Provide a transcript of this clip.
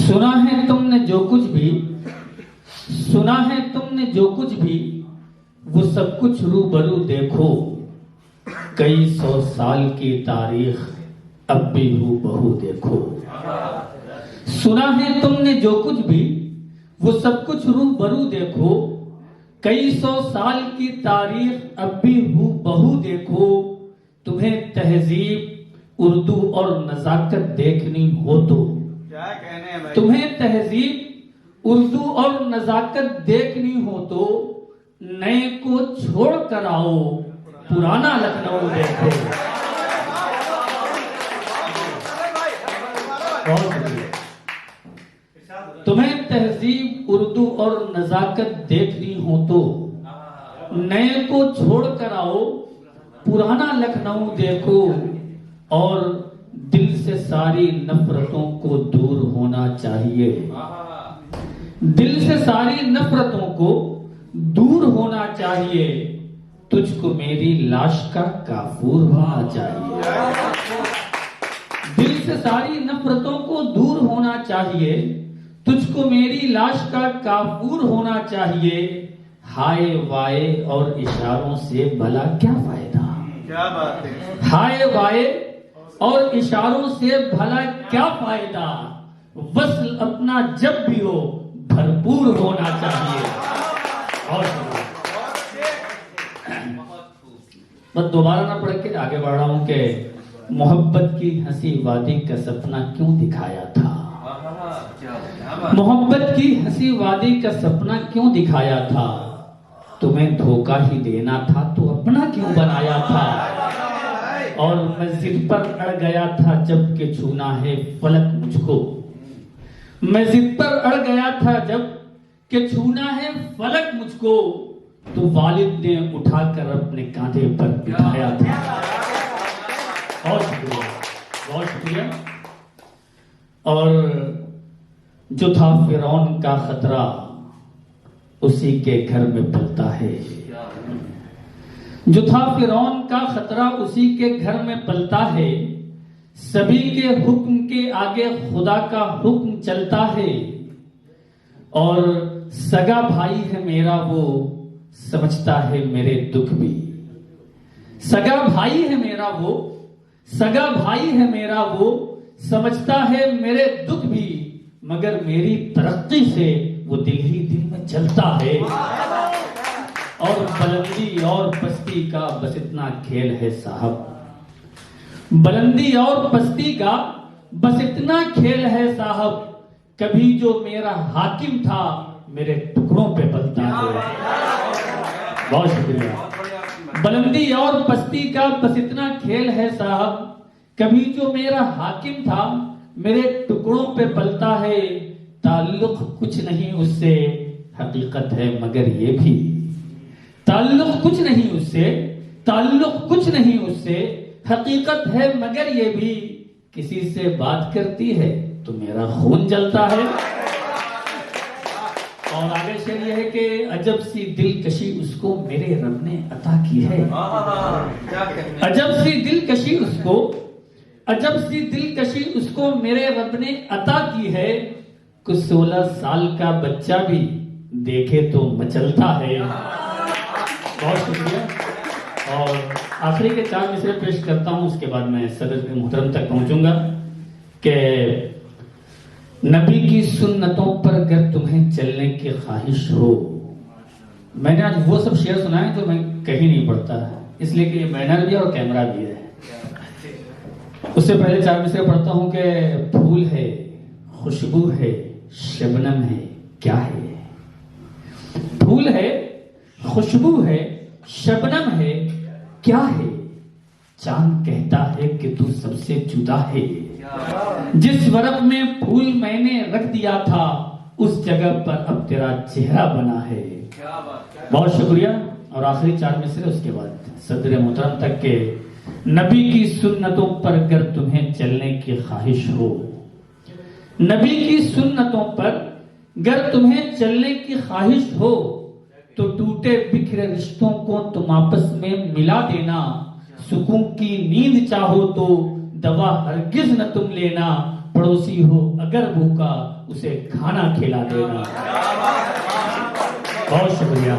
सुना है तुमने जो कुछ भी, सुना है तुमने जो कुछ भी, वो सब कुछ रूबरू देखो। कई सौ साल की तारीख अब भी हूबहू देखो। सुना है तुमने जो कुछ भी, वो सब कुछ रूबरू देखो। कई सौ साल की तारीख अब भी हूबहू देखो। तुम्हें तहजीब उर्दू और नजाकत देखनी हो तो, क्या कहने हैं भाई? तुम्हें तहजीब उर्दू और नजाकत देखनी हो तो नए को छोड़ कर आओ, पुराना लखनऊ देखो। बहुत शुक्रिया। तुम्हें तहजीब उर्दू और नजाकत देखनी हो तो नए को छोड़ कर आओ, पुराना लखनऊ देखो। और दिल से सारी नफरतों को दूर होना चाहिए। दिल से सारी नफरतों को दूर होना चाहिए। तुझको मेरी लाश का काफूर होना चाहिए। दिल से सारी नफरतों को दूर होना चाहिए। तुझको मेरी लाश का काफूर होना चाहिए। हाय वाय और इशारों से भला क्या फायदा? क्या बात है? हाय वाय और इशारों से भला क्या फायदा? वस्ल अपना जब भी हो भरपूर होना चाहिए। और बस दोबारा ना पढ़ के आगे बढ़ रहा हूं कि मोहब्बत की हंसी वादी का सपना क्यों दिखाया था। मोहब्बत की हंसी वादी का सपना क्यों दिखाया था। तुम्हें धोखा ही देना था तो अपना क्यों बनाया था। और मैं जिद पर अड़ गया था जब के छूना है फलक मुझको। मैं जिद पर अड़ गया था जब के छूना है फलक मुझको। तो वालिद ने उठाकर अपने कांधे पर बिठाया था। बहुत शुक्रिया, बहुत शुक्रिया। और जो था फिरौन का खतरा उसी के घर में पलता है। जो था फिरौन का खतरा उसी के घर में पलता है। सभी के हुक्म के आगे खुदा का हुक्म चलता है। और सगा भाई है मेरा वो समझता है मेरे दुख भी। सगा भाई है मेरा वो, सगा भाई है मेरा वो समझता है मेरे दुख भी। मगर मेरी तरक्की से वो दिल ही दिल में चलता है। और बुलंदी और पस्ती का बस इतना खेल है साहब। बुलंदी और पस्ती का बस इतना खेल है साहब। कभी जो मेरा हाकिम था मेरे टुकड़ों पे पलता है। बहुत शुक्रिया। बुलंदी और पस्ती का बस इतना खेल है साहब। कभी जो मेरा हाकिम था मेरे टुकड़ों पे पलता है। ताल्लुक कुछ नहीं उससे हकीकत है मगर ये भी। ताल्लुक कुछ नहीं उससे, ताल्लुक कुछ नहीं उससे हकीकत है मगर ये भी। किसी से बात करती है तो मेरा खून जलता है। और आगे शेर ये है कि अजब सी दिलकशी उसको मेरे रब ने अता की है। अजब सी दिलकशी उसको, अजब सी दिलकशी उसको मेरे रब ने अता की है। कुछ 16 साल का बच्चा भी देखे तो मचलता है। बहुत शुक्रिया। और आखिरी के 4 मिसरे पेश करता हूं, उसके बाद मैं सदर मुहतरम तक पहुंचूंगा कि नबी की सुन्नतों पर अगर तुम्हें चलने की ख्वाहिश हो। मैंने आज वो सब शेर सुनाए जो मैं कहीं नहीं पढ़ता, इसलिए कि बैनर भी और कैमरा भी है। उससे पहले 4 मिसरे पढ़ता हूं कि फूल है, खुशबू है, शबनम है, क्या है। फूल है, खुशबू है, शबनम है, क्या है। चांद कहता है कि तू सबसे जुदा है। जिस वरक में फूल मैंने रख दिया था उस जगह पर अब तेरा चेहरा बना है। बहुत शुक्रिया। और आखिरी 4 मिसरे उसके बाद सदर मोहतरम तक के नबी की सुन्नतों पर अगर तुम्हें चलने की ख्वाहिश हो। नबी की सुन्नतों पर अगर तुम्हें चलने की ख्वाहिश हो तो टूटे बिखरे रिश्तों को तुम आपस में मिला देना। सुकून की नींद चाहो तो दवा हरगिज न तुम लेना। पड़ोसी हो अगर भूखा उसे खाना खिला देना। बहुत शुक्रिया।